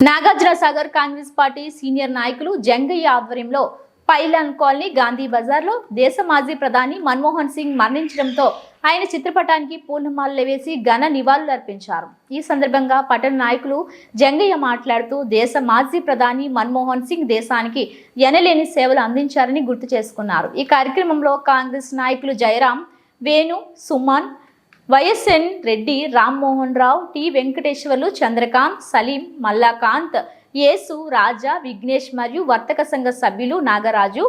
Nagarjuna Sagar Congress party senior నాయకులు జంగయ్య ఆధ్వర్యంలో pylon colony Gandhi బజార్లో దేశ మాజీ ప్రధాని మన్మోహన్ సింగ్ మరణించడంతో ఆయన చిత్రపటానికి పూలమాలలు వేసి ఘన నివాళులు అర్పించారు. ఈ సందర్భంగా పట్టణ నాయకులు జంగయ్య మాట్లాడుతూ దేశ మాజీ ప్రధాని మన్మోహన్ సింగ్ దేశానికి ఎనలేని సేవలు అందించారని గుర్తు చేసుకున్నారు. ఈ కార్యక్రమంలో కాంగ్రెస్ నాయకులు జయరాం, వేణు, సుమన్, వైఎస్ఎన్ రెడ్డి, రామ్మోహన్ రావు, టి వెంకటేశ్వర్లు, చంద్రకాంత్, సలీం, మల్లాకాంత్, యేసు, రాజా, విఘ్నేష్ మరియు వర్తక సంఘ సభ్యులు నాగరాజు,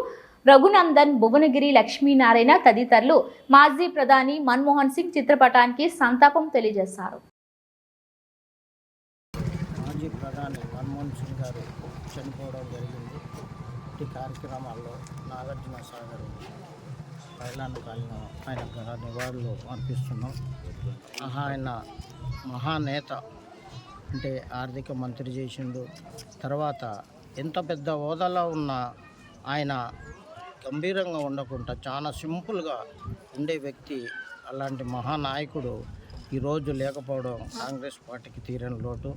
రఘునందన్, భువనగిరి, లక్ష్మీనారాయణ తదితరులు మాజీ ప్రధాని మన్మోహన్ సింగ్ చిత్రపటానికి సంతాపం తెలియజేశారు. మాజీ ప్రధాని మన్మోహన్ సింగ్ గారు చనిపోవడం జరిగింది. ఈ కార్యక్రమాల్లో నాగార్జున సాగర్ పైలాన్ కాలనీ ఆయన నివాళులు అర్పిస్తున్నాం. ఆయన మహానేత, అంటే ఆర్థిక మంత్రి చేసిండు. తర్వాత ఎంత పెద్ద హోదాలో ఉన్న ఆయన గంభీరంగా ఉండకుండా చాలా సింపుల్గా ఉండే వ్యక్తి. అలాంటి మహానాయకుడు ఈరోజు లేకపోవడం కాంగ్రెస్ పార్టీకి తీరని లోటు,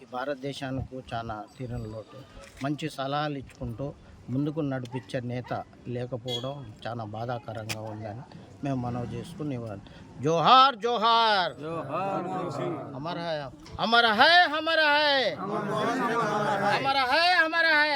ఈ భారతదేశానికి చాలా తీరని లోటు. మంచి సలహాలు ఇచ్చుకుంటూ ముందుకు నడిపించే నేత లేకపోవడం చాలా బాధాకరంగా ఉందని మేము మనవి చేసుకుని జోహార్ జోహార్ అమర్ హై అమర్ హై అమర్ హై అమర్ హై అమర్ హై.